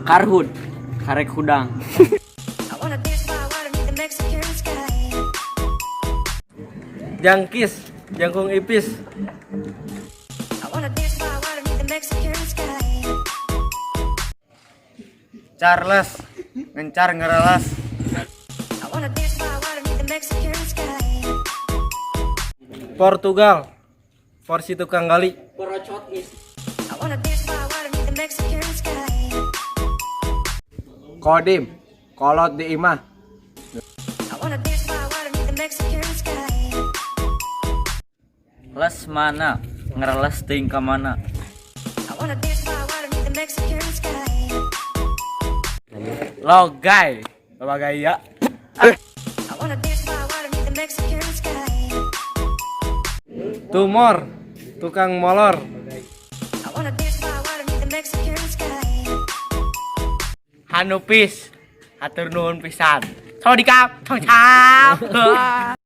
Karhut, karek hudang. Jangkis, jangkung ipis. Charles, ngencar ngerelas. Portugal, porsi tukang gali. Kodim, kolot di imah. Lesmana, ngereles teuing ka mana. Logay, logaya. Tumor, tukang molor. Hanupis, hatur nuhun pisan. Sawadikap, ciao ciao.